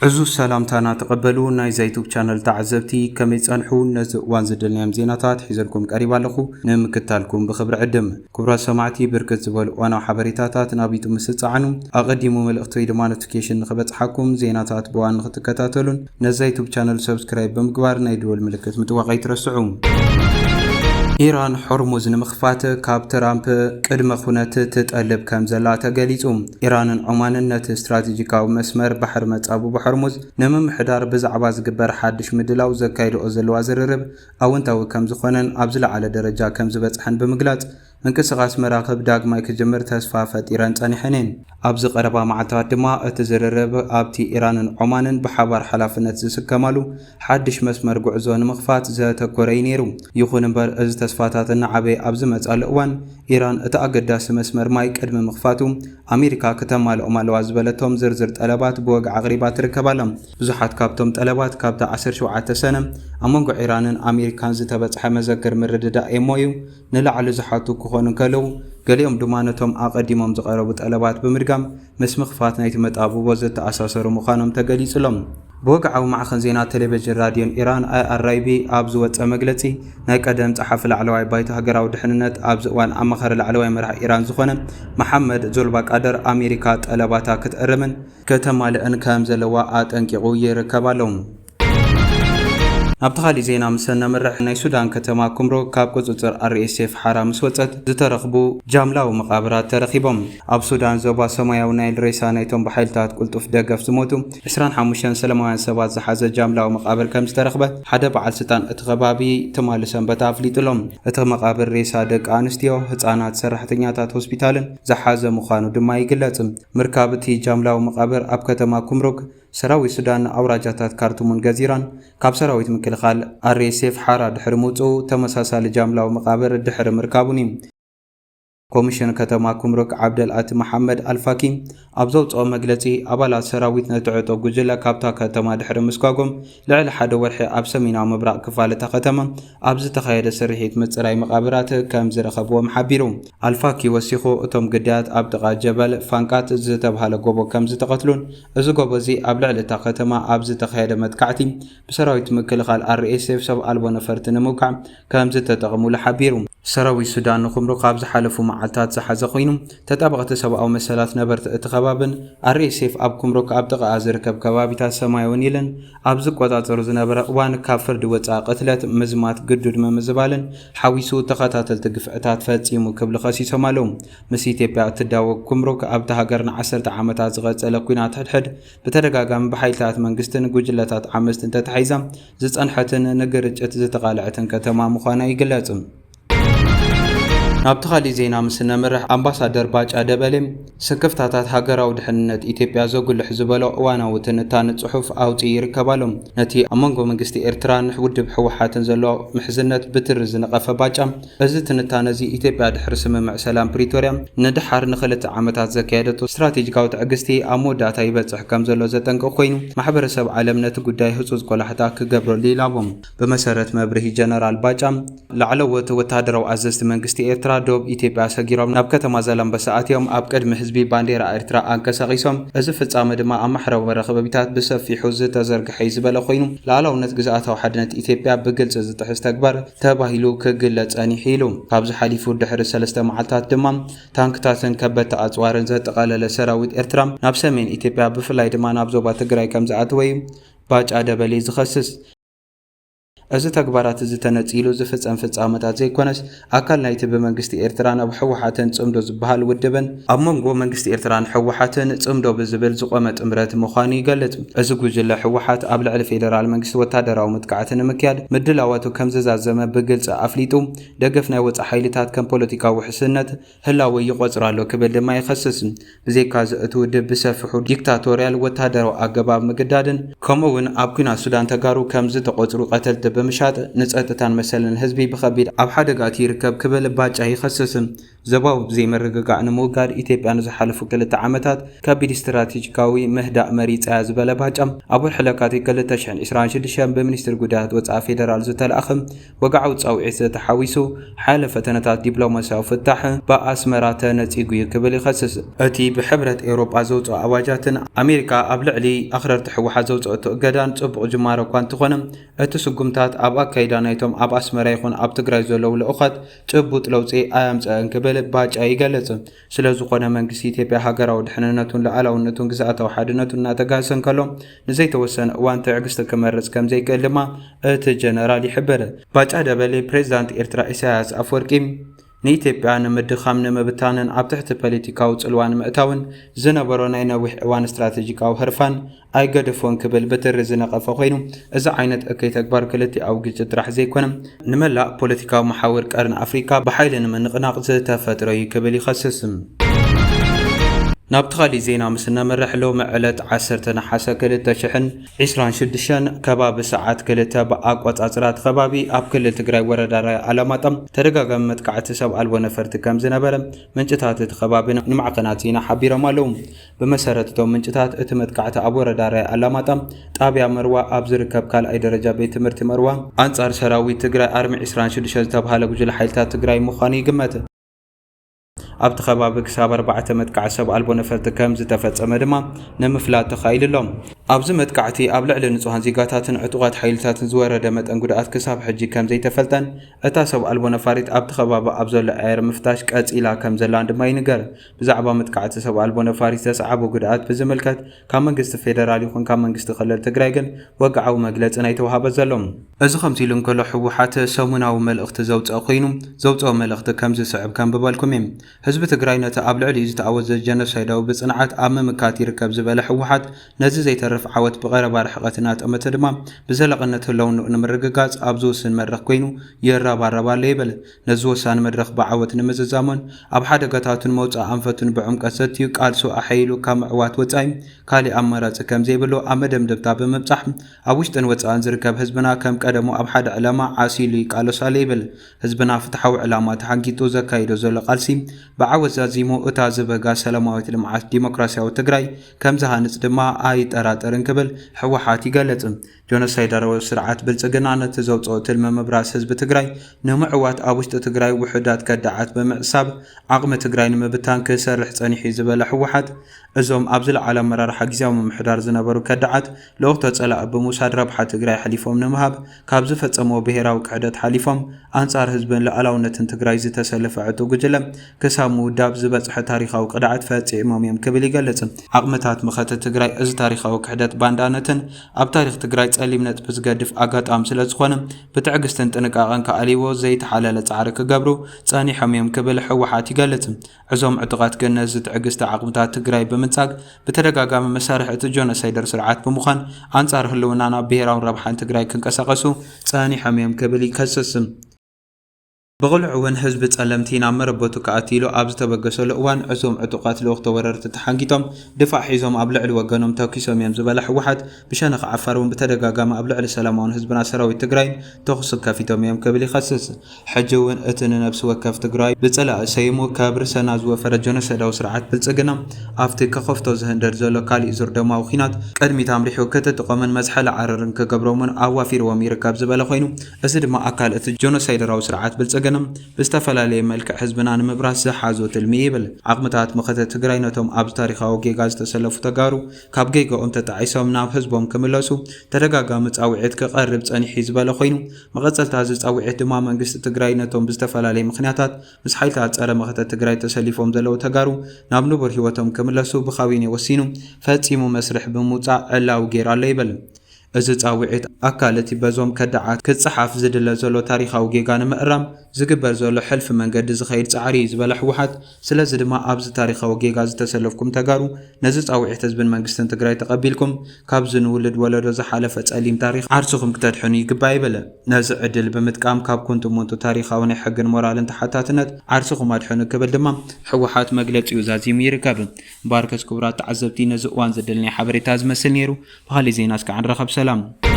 عزو السلام تانا تقبلوا ناي يوتيوب channel تعزبتي كم يصنحوا نز وان زدلنيام زيناتات حيزلكم قريبا لكم نمكتالكم بخبر عدم كبرى سمعتي بركت زبل وانا حبريتاتات نابيتو مسصعنو اقدموا ملختي دما نوتيفيكيشن نخبصحكم زيناتات بوان نختكتاتلون نز يوتيوب channel سبسكرايب بمقبار ناي دول ملكت متوقعي ترسعون إيران حرمز نمخفات كاب ترامب قدم خونت تتقلب كم زلا تقليصوم إيران عماننت استراتيجيكاو مسمر بحر مصابو بحرمز نمم حدار بزعبا زغبر حدش مدلاو زكايدو زلوا زررب اونتاو كم زخونن ابزل على درجه كم زبصحن بمغلاط منكسغاس مراقب داغماي كجمر تسفافت إيران صنيحنين ابز قربا معتات دما اتزررب ابتي إيران عمانن بحبار حلافنت زسكمالو حدش مسمر غعزو نمخفات زتكوري نيرو يخون بر از تسفاتاتنا عبي ابز مصال اوان إيران اتاقداس مسمر ماي قدم مخفاتو امريكا كتمال امالوا زبلتهم زرزر طلبات بوق عقريبات ركبالم بزحات كابتم طلبات كابتا 17 سنه امونغو إيرانن امريكان زتبصح مذكر مرددا ايمويو نلعل زحاتو كخونن كلو قاليوم دمانتهم اقديمهم زقربوا طلبات بمرغام مسمخفات نايت مطابو وزت اساسرو مخانم تغليصلهم بوقعو معخن زينا تلفزيون راديون إيران الرايبي ابز وص مغلصي ناي قدم صحف العلواي بايت هاغراو دحننت ابز وان امخر العلواي مرح إيران زخونه محمد زولبا قادر امريكا طلباتا كتقرمن كتمالئن كام زلوا اطنقيقو يركبالهم ابتخالي زينا مسنا مرح ناي سودان كتما كمرو كاب قصصر RSF حرام سوصت زترخبو جاملاو مقابرات ترخيبهم اب سودان زوبا سماياو نايل ريسا نايتهم بحيلتات قلطف دغف زموتو 25 سلماوያን سبات زحازه جاملاو مقابر كم زترخبه حدا بعل سلطان اتخبابي تمالسن بتافليطلهم ات مقابر ريسا دق انستيو هصانات سرحتኛታት ሆስፒታልን زحازه مخانو دما يگلصم مركابتي جاملاو مقابر اب كتما كمروك سراوي سودان أوراجاتات كارتومون جزيران كاب سراويت مكلخال RSF حارة دحر موصو تمساسال جاملاو مقابر دحر مركابوني كوميشن كتما كمرك عبدالات محمد الفاكي ابزوت او مغلصي ابالات سراويت نتعطو غجلا كابتا كتما دحر مسكاغوم لعل حد ورحي اب سمينا مبراق كفالته كتما ابز تخيد سرحيت مصراي مقابرات كم زرخبوم حبيرو الفاكي وسيخو اتم قدات اب دقا جبل فانقات زتبهاله غوبو كم زتقتلون از غوبزي اب لعل كتما ابز تخيد متكعتي بسراويت مكلخال RSF سب البو نفرت نموكع كم زتتقمو لحبيرو سراوي السودان نخمرو قابز حلفو معالتات زحازه خوينو تطابقت سبعو مسالات نبرت اتخبابن RSF اب كمروك اب دقا زركب كبابيتا سمايون يلن اب زقوطاطر زنبره وان كافرد وصا قتلت مزمات قدود ممزبالن حويسو تخاتاتل تغفعتات فصيمو كبل خسيسو مالو مس ኢትዮጵያ تداو كمروك اب تهاجرنا 10 عامات زغصله كوينات حدحد بتدغاغام بحيلታት መንግስትን ጉጅለታት ዓመስትን ተታሒዛም ዝጸንሐትን ነገርጭት ዝተቃልዐትን ከተማ ምዃና ይግለጽም نابتخالي زينا مسنا مرح امباسادر باج ادبلم سكفتاتات هاغراو دحنت ايثيوبيا زوغل حزبلو وانا وتنتان صحف اوطي يركبالهم نتي امونغو منغستي ايرتران ودب حوحاتن زلو محزنت بترز نقف باجام از تنتانزي ايثيوبيا دحر سممع سلام بريتوريا ندحر نخلت عامتات زكيادتو استراتيجيكاو تعغستي اموداتا يبصح كم زلو زتنقو خوينو محبرسب عالمنت غداي حصوص كلحتا كغبر ليلابم بمسارت مبرهي جنرال باجام لعلوت وتادرو عززت منغستي دوب ኢትዮጵያ ሰጊሮም ናብ ከተማ ዘላም በሰዓትዮም ኣብ ቀድሚ ህዝቢ ባንዴራ ኤርትራ አንቀሳቂሶም እዚ ፍጻመ ድማ ኣማሕራው መረኸበቢታት ብሰፊሑ ዝተዘርግሐ ዝበለ ኮይኑ ላዕላውነት ግዛኣታዊ ሓድነት ኢትዮጵያ ብግልጽ ዝጥሕስ ተግባር ተባሂሉ ክግለጽ ጸኒሑ ኢሉ ካብዚ ሓሊፉ ድሕሪ 3 መዓልታት ድማ ታንክታትን ከበድቲ ኣጽዋርን ዘጠቓለለ ሰራዊት ኤርትራ ናብ ሰሜን ኢትዮጵያ ብፍላይ ድማ ናብ ዞባ ትግራይ ከም ዝኣተወ ባጫ ደበሌ ዝኸስስ از تكبارات زتنصيلو زفصم فصامات زيكونس اكل نايت بمنግስቲ ኤርትራን ኣብ ሕወሓትን ጽምዶ ዝበሃል ውድብን ኣብ መንጎ መንግስቲ ኤርትራን ሕወሓትን ጽምዶ ብዝብል ዝቆመ ጥምረት ምዃኑ ይገልጽ እዚ ጉጅለ ሕወሓት ኣብ ልዕሊ ፌደራል መንግስቲ ወታደራዊ ምጥቃዕትን ምክያድ ምድላዋቱ ከም ዝዛዘመ ብግልጽ ኣፍሊጡ ደገፍ ናይ ወጻኢ ሓይልታት ከም ፖለቲካዊ ውሕስነት ህላዊ ይቆጽራሎ ክብል ድማ ይኸስስ ብዘይካ ዝእቱ ውድብ ብሰፊሑ ዲክታቶሪያል ወታደራዊ ኣገባብ ምግዳድን ከምኡውን ኣብ ኩናት ሱዳን ተጋሩ ከም ዝተቆጽሩ ቀተልቲ بمشات نصتتان مثلا حزبي بخبير اب حدغات يركب كبل باጫ يخصص ዘባው ብዘይ መረጋጋዕ ንምውጋድ ኢትዮጵያ ንዝሓለፉ 2 ዓመታት ከቢድ ስትራቴጂካዊ ምህዳእ መሪፃ ዝበለ ባጫም ኣብ ወርሕለካት 2026 ብሚኒስትር ጉዳያት ወፃኢ ፌደራል ዝተለኣኸ ወግዓዊ ጻውዒት ዝተሓዊሱ ሓለ ፈተነታት ዲፕሎማስያዊ ፍታሕ በኣስመራ ተነጺጉ ክብል ይኸስስ። እቲ ብሕብረት ኤውሮጳ ዘውፅኦ ኣዋጃትን ኣሜሪካ ኣብ ልዕሊ ኣኽረርቲ ሕወሓት ዘውፅኦቶ እገዳን ጽቡቕ ጅማሮ እኳ እንተኾነ እቲ ስጉምታት ኣብ ኣካይዳ ናይቶም ኣብ ኣስመራ ይኹን ኣብ ትግራይ ዘለዉ ልኡኻት ጭቡጥ ለውፂ ኣያምፅአን ክብል ባጫ ይገለጽ። ስለ ዝኾነ መንግስቲ ኢትዮጵያ ሃገራዊ ድሕንነቱን ሉዓላውነቱን ግዝኣታዊ ሓድነቱን እናተጋሰን ከሎ ንዘይተወሰነ እዋን ትዕግስቲ ክመርጽ ከም ዘይክእል ድማ እቲ ጀነራል ይሕብር። ባጫ ደበሌ ፕሬዚዳንት ኤርትራ ኢሳያስ ኣፍወርቂ ንኢትዮጵያ ንምድኻም ንምብታንን ኣብ ትሕቲ ፖለቲካዊ ጽልዋን ምእታውን ዝነበሮ ናይ ነዊሕ እዋን ስትራቴጂካዊ ህርፋን ኣይገደፎን ክብል ብትሪ ዝነቐፈ ኮይኑ እዚ ዓይነት እከይ ተግባር ክልቲኣዊ ግጭት ጥራሕ ዘይኮነ ንመላእ ፖለቲካዊ መሓውር ቀርን ኣፍሪካ ብሓይሊ ንምንቕናቕ ዝተፈጥሮ እዩ ክብል ይኸስስ። ናብ ተኻሊእ ዜና ምስ ነመርሕ ሎሚ ዕለት 10 ናሓሰ 2026 ከባቢ ሰዓት 2 ብኣቆጻጽራት ከባቢ ኣብ ክልል ትግራይ ወረዳ ራያ ኣላማጣ ተደጋጋሚ መጥቃዕቲ ሰብ ኣልቦ ነፈርቲ ከም ዝነበረ ምንጭታት እቲ ከባቢ ንማዕከናት ዜና ሓቢሮም ኣለዉ። ብመሰረት እቶም ምንጭታት እቲ መጥቃዕቲ ኣብ ወረዳ ራያ ኣላማጣ ጣብያ መርዋ ኣብ ዝርከብ ካልኣይ ደረጃ ቤት ትምህርቲ መርዋ ኣንጻር ሰራዊት ትግራይ ኣርሚ 26 ዝተባሃለ ጉጅለ ሓይልታት ትግራይ ምዃኑ ይግመት። ኣብቲ ከባቢ ክሳብ 4 መጥቃዕቲ ሰብ ኣልቦ ነፈርቲ ከም ዝተፈጸመ ድማ ንምፍላጥ ተኻኢሉሎም። ኣብዚ መጥቃዕቲ ኣብ ልዕሊ ንጹሃን ዜጋታትን ዕጡቓት ሓይልታትን ዝወረደ መጠን ጉድኣት ክሳብ ሕጂ ከም ዘይተፈልጠን እታ ሰብ ኣልቦ ነፋሪት ኣብቲ ከባቢ ኣብ ዘሎ ኣየር ምፍታሽ ቀጺላ ከም ዘላ ድማ ይንገር። ብዛዕባ መጥቃዕቲ ሰብ ኣልቦ ነፋሪት ዘሰዓቦ ጉድኣት ብዝምልከት ካብ መንግስቲ ፌደራል ይኹን ካብ መንግስቲ ክልል ትግራይ ግን ወግዓዊ መግለፂ ናይተዋሃበ ዘሎም። እዚ ከምዚ ኢሉ እንከሎ ሕወሓት ሰሙናዊ መልእኽቲ ዘውፅአ ኮይኑ ዘውፅኦ መልእኽቲ ከም ዝስዕብ ከም ብበልኩም እዩ። ህዝቢ ትግራይ ነቲ ኣብ ልዕሊ ዝተኣወጀ ጀኖሳይዳዊ ብጽንዓት ኣብ ምምካት ይርከብ ዝበለ ሕወሓት ነዚ ዘይተርፍ ዓወት ብቐረባ ርሕቐት እናጠመተ ድማ ብዘለቕነት ህልውንኡ ንምርግጋጽ ኣብ ዝውስን መድረኽ ኮይኑ ይረባረባ ኣሎ ይብል። ነዚ ወሳኒ መድረኽ ብዓወት ንምዝዛሞን ኣብ ሓደጋታቱን መውፃእ ኣንፈቱን ብዕምቀት ሰትዩ ቃልሱ ኣሓይሉ ካብ ምዕዋት ወፃኢ ካሊእ ኣማራፂ ከም ዘይብሉ ኣብ መደምደምታ ብምብጻሕ ኣብ ውሽጥን ወፃእን ዝርከብ ህዝብና ከም ቀደሙ ኣብ ሓደ ዕላማ ዓሲሉ ይቃለሱ ኣሎ ይብል። ህዝብና ፍትሓዊ ዕላማ ተሓንጊጡ ዘካይዶ ዘሎ ቃልሲ ብዓወት ዛዚሙ እታ ዝበጋ ሰላማዊት ልምዓት ዲሞክራሲያዊ ትግራይ ከም ዝሃንጽ ድማ ኣይጠራጠርን ክብል ሕወሓት ይገለጽ። ጆኖሳይዳዊ ስርዓት ብልጽግና ነቲ ዘውፅኦ ትልሚ ምብራስ ህዝቢ ትግራይ ንምዕዋት ኣብ ውሽጢ ትግራይ ውሕዳት ከዳዓት ብምዕሳብ ዓቕሚ ትግራይ ንምብታን ክሰርሕ ጸኒሑ ዝበለ ሕወሓት እዞም ኣብ ዝለዓለ ኣመራርሓ ግዝያዊ ምምሕዳር ዝነበሩ ከዳዓት ለወቅቶ ጸላእ ብምውሳድ ረብሓ ትግራይ ሓሊፎም ንምሃብ ካብ ዝፈጸሞ ብሄራዊ ክሕደት ሓሊፎም ኣንጻር ህዝብን ሉዓላውነትን ትግራይ ዝተሰለፈ ዕጡቕ ጉጅለ ክሳብ ምውዳብ ዝበጽሐ ታሪኻዊ ቅድዓት ፈጺሞም እዮም ክብል ይገልጽ። ዓቕምታት ምኸተ ትግራይ እዚ ታሪኻዊ ክሕደት ባንዳነትን ኣብ ታሪኽ ትግራይ ጸሊም ነጥቢ ዝገድፍ ኣጋጣሚ ስለ ዝኾነ ብትዕግስትን ጥንቃቐን ከኣሊዎ ዘይተሓለለ ጻዕሪ ክገብሩ ጸኒሖም እዮም ክብል ሕወሓት ይገልጽ። እዞም ዕጡቓት ግን ነዚ ትዕግስቲ ዓቕምታት ትግራይ ብምንጻግ ብተደጋጋሚ መሳርሒ እቲ ጆኖሳይደር ስርዓት ብምዃን ኣንጻር ህልውናን ኣብ ብሄራውን ረብሓን ትግራይ ክንቀሳቐሱ ጸኒሖም እዮም ክብል ይከስስ። ብቕልዑ እውን ህዝቢ ጸለምቲ ናብ መረበቱ ከኣቲሉ ኣብ ዝተበገሰሉ እዋን እዞም ዕጡቓት ለወቕቲ ወረርቲ ተሓንጊጦም ድፋዕ ሒዞም ኣብ ልዕሊ ወገኖም ተኪሶም እዮም ዝበለ ሕወሓት ብሸነኽ ዓፋር እውን ብተደጋጋሚ ኣብ ልዕሊ ሰላማውን ህዝብና ሰራዊት ትግራይን ተኹስ ከፊቶም እዮም ክብል ይኸስስ። ሕጂ እውን እቲ ንነብሲ ወከፍ ትግራይ ብጸላእ ሰይሙ ካብ ርእሰና ዝወፈረ ጆኖሳይዳዊ ስርዓት ብልጽግና ኣብቲ ከኸፍቶ ዝህንደድ ዘሎ ካሊእ ዙር ደማዊ ኺናት ቅድሚት ኣምሪሑ ክትጥቆምን መዝሐሊ ዓረርን ክገብሮምን ኣዋፊርዎም ይርከብ ዝበለ ኮይኑ እዚ ድማ ኣካል እቲ ጆኖሳይደራዊ ስርዓት ብልጽግና ብዝተፈላለየ መልክዕ ህዝብና ንምብራስ ዝሓዞ ትልሚ ይብል። ዓቕምታት ምኽተ ትግራይ ነቶም ኣብ ታሪኻዊ ጌጋ ዝተሰለፉ ተጋሩ ካብ ጌጋኦም ተጣዒሶም ናብ ህዝቦም ክምለሱ ተደጋጋሚ ጻውዒት ክቐርብ ጸኒሑ ዝበለ ኮይኑ መቐጸልታ እዚ ጻውዒት ድማ መንግስቲ ትግራይ ነቶም ብዝተፈላለየ ምኽንያታት ምስ ሓይልታት ጸረ ምኽተ ትግራይ ተሰሊፎም ዘለዉ ተጋሩ ናብ ንቡር ህይወቶም ክምለሱ ብኻቢነ ወሲኑ ፈጺሙ መስርሕ ብምውጻእ ዕላዊ ገይሩ ኣሎ ይብል። እዚ ጻውዒት ኣካል እቲ በዞም ከዳዓት ክጽሓፍ ዝድለ ዘሎ ታሪኻዊ ጌጋ ንምእራም ዝግበር ዘሎ ሕልፊ መንገዲ ዝኸይድ ጻዕሪ ዝበለ ሕወሓት ስለዚ ድማ ኣብዚ ታሪኻዊ ጌጋ ዝተሰለፍኩም ተጋሩ ነዚ ጻውዒት ህዝብን መንግስትን ትግራይ ተቐቢልኩም ካብዚ ንውልድ ወለዶ ዝሓለፈ ጸሊም ታሪኽ ዓርሱኹም ክትድሕኑ ይግባእ ይብል። ነዚ ዕድል ብምጥቃም ካብ ኩንትሙንቱ ታሪኻዊ ናይ ሕግን ሞራልን ተሓታትነት ዓርሱኹም ኣድሕኑ ክብል ድማ ሕወሓት መግለፂኡ ዛዚሙ ይርከብ። ባርከስ ክቡራት ተዓዘብቲ ነዚ እዋን ዘደልናይ ሓበሬታ ዝመስል ነይሩ። ብኻሊእ ዜና እስካዕ ንረኸብ ሰላም።